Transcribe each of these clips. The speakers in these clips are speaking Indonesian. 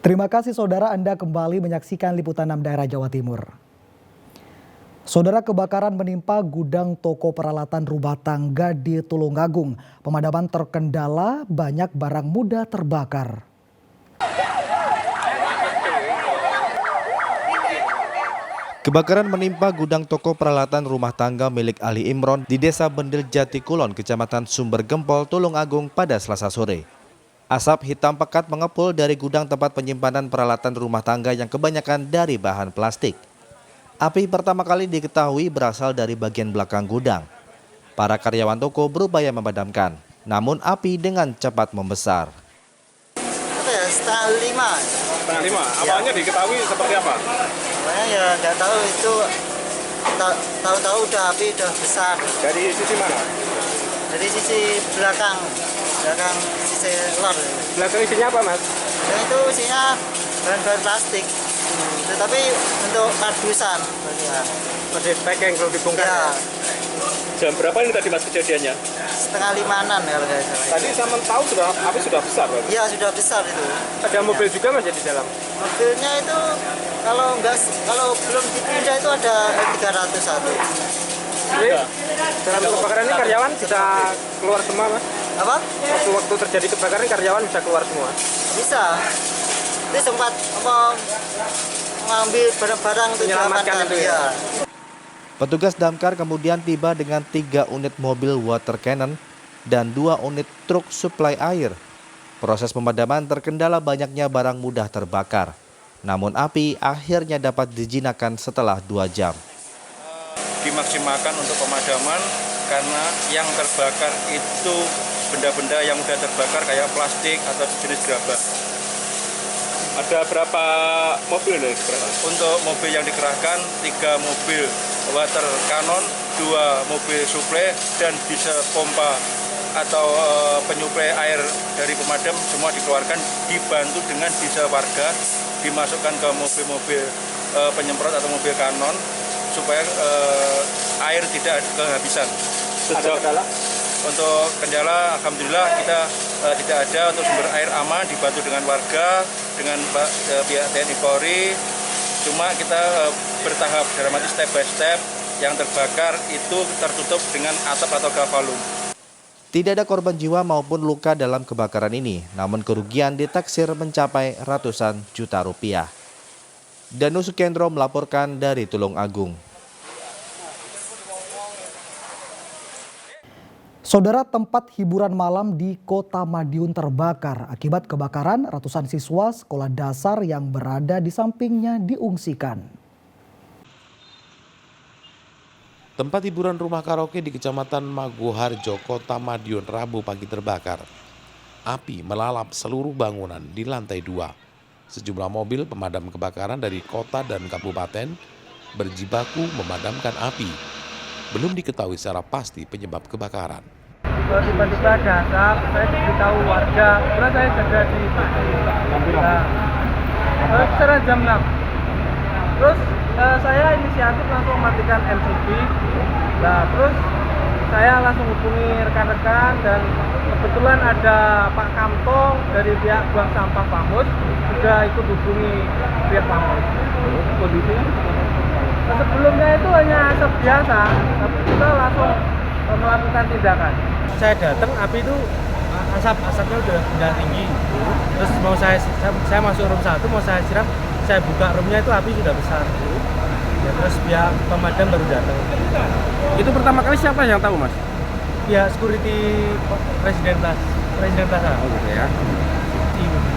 Terima kasih saudara, Anda kembali menyaksikan Liputan 6 Daerah Jawa Timur. Saudara, kebakaran menimpa gudang toko peralatan rumah tangga di Tulungagung. Pemadaman terkendala, banyak barang mudah terbakar. Kebakaran menimpa gudang toko peralatan rumah tangga milik Ali Imron di Desa Bendil Jati Kulon, Kecamatan Sumber Gempol, Tulungagung pada Selasa sore. Asap hitam pekat mengepul dari gudang tempat penyimpanan peralatan rumah tangga yang kebanyakan dari bahan plastik. Api pertama kali diketahui berasal dari bagian belakang gudang. Para karyawan toko berupaya memadamkan, namun api dengan cepat membesar. Setengah lima. Awalnya diketahui seperti apa? Awalnya ya nggak tahu itu. Tahu-tahu api udah besar. Dari sisi mana? Dari sisi belakang sisi luar. Belakang isinya apa, Mas? Dan itu isinya bahan-bahan plastik. Tetapi untuk karbusan. Packing kalau dibongkar. Ya, Jam berapa ini tadi, Mas, kejadiannya? setengah limanan kalau nggak salah. Tadi sama tahu api sudah besar, Mas. Iya, sudah besar itu. Ada mobil juga, Mas, di dalam. Mobilnya itu kalau belum dipindah itu ada 301. Jadi dalam kebakaran ini karyawan bisa keluar semua, Mas? Apa? Waktu terjadi kebakaran karyawan bisa keluar semua? Bisa. Ini sempat mengambil barang-barang untuk Menyelamatkan diamankan. itu ya? Petugas damkar kemudian tiba dengan 3 unit mobil water cannon dan 2 unit truk suplai air. Proses pemadaman terkendala banyaknya barang mudah terbakar. Namun api akhirnya dapat dijinakkan setelah 2 jam. Dimaksimalkan untuk pemadaman karena yang terbakar itu benda-benda yang mudah terbakar kayak plastik atau jenis gerabah. Ada berapa mobil nih? Untuk mobil yang dikerahkan 3 mobil water cannon, 2 mobil suplai dan diesel pompa atau penyuplai air dari pemadam semua dikeluarkan, dibantu dengan diesel warga dimasukkan ke mobil-mobil penyemprot atau mobil kanon supaya air tidak kehabisan. Ada kendala? Untuk kendala, alhamdulillah kita tidak ada. Untuk sumber air aman, dibantu dengan warga, dengan pihak TNI Polri. Cuma kita bertahap, dalam arti step by step. Yang terbakar itu tertutup dengan atap atau gavalum. Tidak ada korban jiwa maupun luka dalam kebakaran ini, namun kerugian ditaksir mencapai ratusan juta rupiah. Danu Sukendro melaporkan dari Tulungagung. Saudara, tempat hiburan malam di Kota Madiun terbakar. Akibat kebakaran, ratusan siswa sekolah dasar yang berada di sampingnya diungsikan. Tempat hiburan rumah karaoke di Kecamatan Maguharjo, Kota Madiun, Rabu pagi terbakar. Api melalap seluruh bangunan di lantai 2. Sejumlah mobil pemadam kebakaran dari kota dan kabupaten berjibaku memadamkan api. Belum diketahui secara pasti penyebab kebakaran. Tiba-tiba ada asap, saya diberitahu warga, karena saya jaga di sekitar jam 6. Terus saya inisiatif langsung mematikan MCB. Nah, terus saya langsung hubungi rekan-rekan dan kebetulan ada Pak Kamto dari pihak buang sampah Pamus juga ikut hubungi pihak Pamus. Kondisinya? Nah, sebelumnya itu hanya asap biasa, tapi kita langsung melakukan tindakan. Saya datang, api itu asapnya udah tinggi. Terus mau saya masuk room 1, mau saya siram, saya buka roomnya itu api sudah besar. Ya, terus pihak pemadam baru datang. Itu pertama kali siapa yang tahu, Mas? Ya, security Presiden Plaza. Oh gitu ya.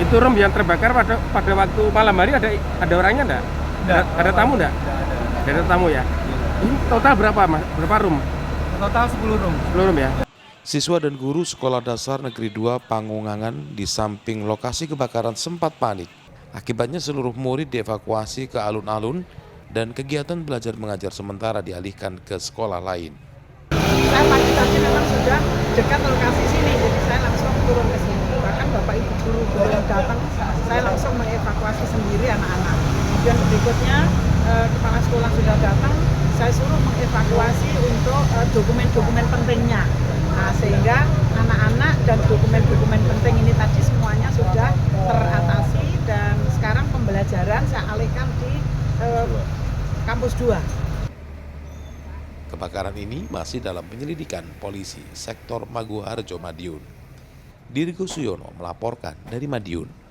Itu room yang terbakar pada waktu malam hari ada orangnya enggak? Ada tamu enggak? Ada tamu ya. Ini total berapa, Mas? Berapa room? Total 10 room. 10 room ya. Siswa dan guru Sekolah Dasar Negeri 2 Pangungangan di samping lokasi kebakaran sempat panik. Akibatnya seluruh murid dievakuasi ke alun-alun dan kegiatan belajar mengajar sementara dialihkan ke sekolah lain. Saya pagi tadi memang sudah dekat lokasi sini, jadi saya langsung turun ke sini. Bahkan Bapak Ibu guru yang datang, saya langsung mengevakuasi sendiri anak-anak. Kemudian berikutnya kepala sekolah sudah datang, saya suruh mengevakuasi untuk dokumen-dokumen pentingnya. Nah, sehingga anak-anak dan dokumen-dokumen penting ini tadi semuanya sudah teratasi dan sekarang Kebakaran ini masih dalam penyelidikan polisi sektor Maguharjo, Madiun. Dirigo Suyono melaporkan dari Madiun.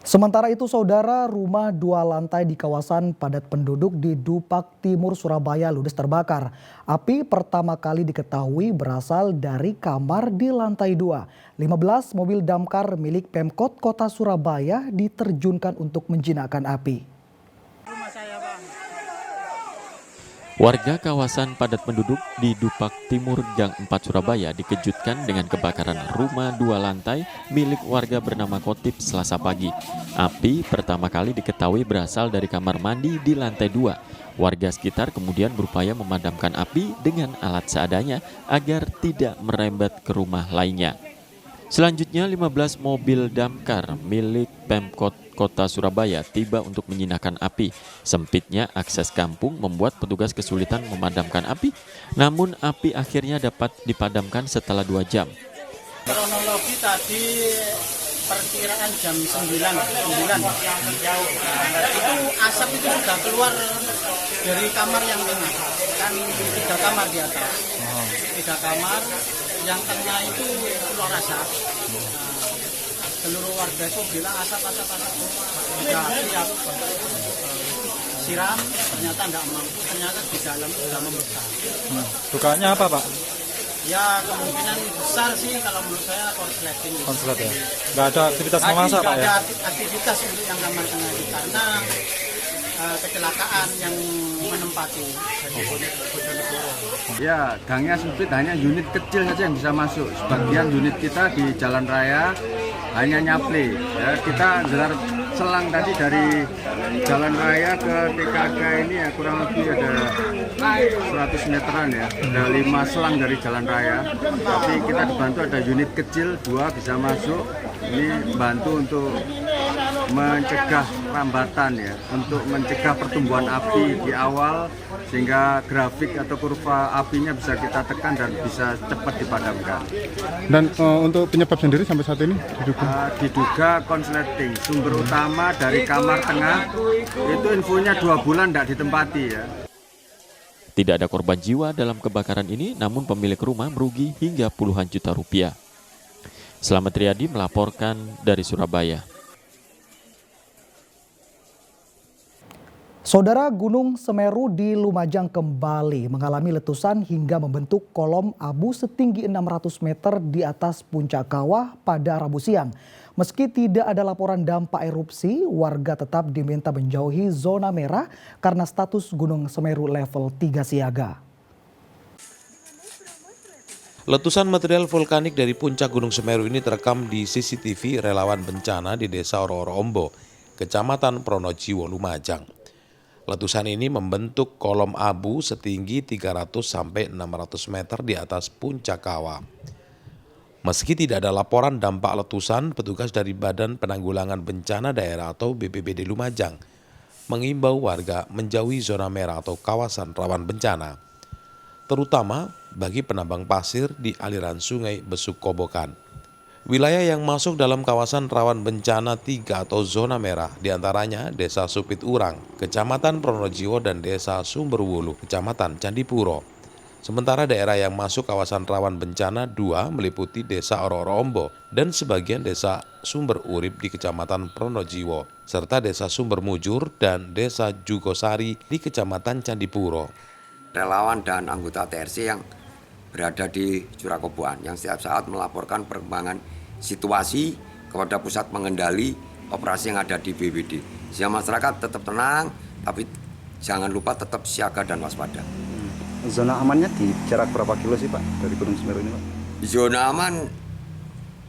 Sementara itu, saudara, rumah 2 lantai di kawasan padat penduduk di Dupak Timur, Surabaya ludes terbakar. Api pertama kali diketahui berasal dari kamar di lantai 2. 15 mobil damkar milik Pemkot Kota Surabaya diterjunkan untuk menjinakkan api. Warga kawasan padat penduduk di Dupak Timur, Gang 4, Surabaya dikejutkan dengan kebakaran rumah 2 lantai milik warga bernama Kotip Selasa pagi. Api pertama kali diketahui berasal dari kamar mandi di lantai 2. Warga sekitar kemudian berupaya memadamkan api dengan alat seadanya agar tidak merembet ke rumah lainnya. Selanjutnya 15 mobil damkar milik Pemkot Kota Surabaya tiba untuk menyinakan api. Sempitnya akses kampung membuat petugas kesulitan memadamkan api, namun api akhirnya dapat dipadamkan setelah 2 jam. Kronologi tadi perkiraan jam 9. Itu asap itu sudah keluar dari kamar yang tengah. Kan 3 kamar di atas. 3 kamar, yang tengah itu keluar asap. Seluruh warga itu bilang asap. Sudah siap siram, ternyata enggak mampu. Ternyata di dalam sudah membesar. Dukanya apa, Pak? Ya kemungkinan besar sih kalau menurut saya korsleting. Konslet ya? Nggak ada aktivitas memasak, Pak ya? Nggak ada aktivitas untuk yang kamar tengah itu karena kecelakaan yang menempati. Ya, gangnya sempit, hanya unit kecil saja yang bisa masuk. Sebagian unit kita di jalan raya hanya nyapli. Ya, kita gelar selang tadi dari jalan raya ke TKK ini ya kurang lebih ada 100 meteran ya. Ada 5 selang dari jalan raya. Tapi kita dibantu ada unit kecil 2 bisa masuk. Ini bantu untuk mencegah rambatan ya, untuk mencegah pertumbuhan api di awal sehingga grafik atau kurva apinya bisa kita tekan dan bisa cepat dipadamkan. Dan untuk penyebab sendiri sampai saat ini diduga konsleting. Sumber utama dari kamar tengah itu infonya 2 bulan tidak ditempati ya. Tidak ada korban jiwa dalam kebakaran ini, namun pemilik rumah merugi hingga puluhan juta rupiah. Slamet Riyadi melaporkan dari Surabaya. Saudara, Gunung Semeru di Lumajang kembali mengalami letusan hingga membentuk kolom abu setinggi 600 meter di atas puncak kawah pada Rabu siang. Meski tidak ada laporan dampak erupsi, warga tetap diminta menjauhi zona merah karena status Gunung Semeru level 3 siaga. Letusan material vulkanik dari puncak Gunung Semeru ini terekam di CCTV relawan bencana di Desa Oro-Ombo, Kecamatan Pronojiwo, Lumajang. Letusan ini membentuk kolom abu setinggi 300 sampai 600 meter di atas puncak kawah. Meski tidak ada laporan dampak letusan, petugas dari Badan Penanggulangan Bencana Daerah atau BPBD Lumajang mengimbau warga menjauhi zona merah atau kawasan rawan bencana, terutama bagi penambang pasir di aliran sungai Besuk Kobokan. Wilayah yang masuk dalam kawasan rawan bencana 3 atau zona merah diantaranya Desa Supit Urang, Kecamatan Pronojiwo dan Desa Sumberwulu, Kecamatan Candipuro. Sementara daerah yang masuk kawasan rawan bencana 2 meliputi Desa Oro-Ombo dan sebagian Desa Sumber Urip di Kecamatan Pronojiwo, serta Desa Sumber Mujur dan Desa Jugosari di Kecamatan Candipuro. Relawan dan anggota TRC yang berada di Curakoboan yang setiap saat melaporkan perkembangan situasi kepada pusat pengendali operasi yang ada di BPBD. Sehingga masyarakat tetap tenang, tapi jangan lupa tetap siaga dan waspada. Zona amannya di jarak berapa kilo sih Pak dari Gunung Semeru ini Pak? Zona aman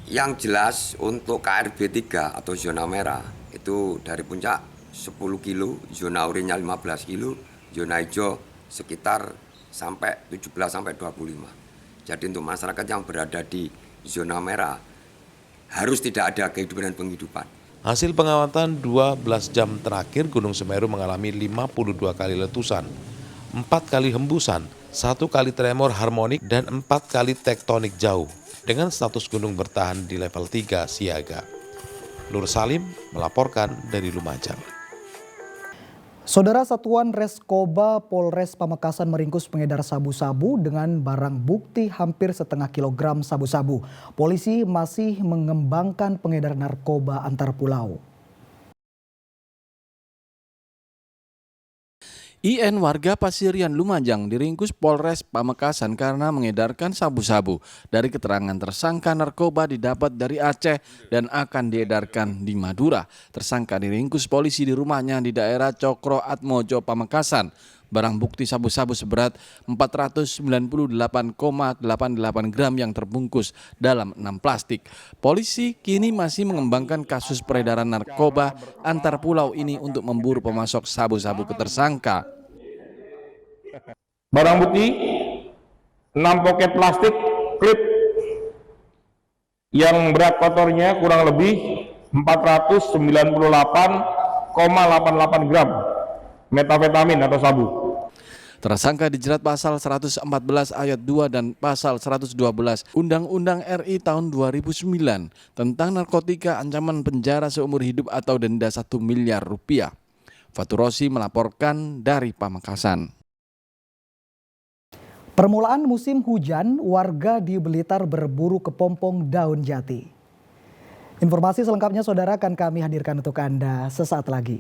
yang jelas untuk KRB 3 atau zona merah itu dari puncak 10 kilo, zona oranye 15 kilo, zona hijau sekitar sampai 17 sampai 25. Jadi untuk masyarakat yang berada di zona merah harus tidak ada kehidupan dan penghidupan. Hasil pengamatan 12 jam terakhir Gunung Semeru mengalami 52 kali letusan, 4 kali hembusan, 1 kali tremor harmonik dan 4 kali tektonik jauh dengan status gunung bertahan di level 3 siaga. Nur Salim melaporkan dari Lumajang. Saudara, Satuan Reskoba Polres Pamekasan meringkus pengedar sabu-sabu dengan barang bukti hampir setengah kilogram sabu-sabu. Polisi masih mengembangkan pengedar narkoba antar pulau. IN warga Pasirian Lumajang diringkus Polres Pamekasan karena mengedarkan sabu-sabu. Dari keterangan tersangka, narkoba didapat dari Aceh dan akan diedarkan di Madura. Tersangka diringkus polisi di rumahnya di daerah Cokro Atmojo, Pamekasan. Barang bukti sabu-sabu seberat 498,88 gram yang terbungkus dalam 6 plastik. Polisi kini masih mengembangkan kasus peredaran narkoba antar pulau ini untuk memburu pemasok sabu-sabu ke tersangka. Barang bukti 6 poket plastik klip yang berat kotornya kurang lebih 498,88 gram metafetamin atau sabu. Tersangka dijerat pasal 114 ayat 2 dan pasal 112 Undang-Undang RI tahun 2009 tentang narkotika, ancaman penjara seumur hidup atau denda 1 miliar rupiah. Fatur Rosi melaporkan dari Pamekasan. Permulaan musim hujan, warga di Blitar berburu kepompong daun jati. Informasi selengkapnya saudara akan kami hadirkan untuk Anda sesaat lagi.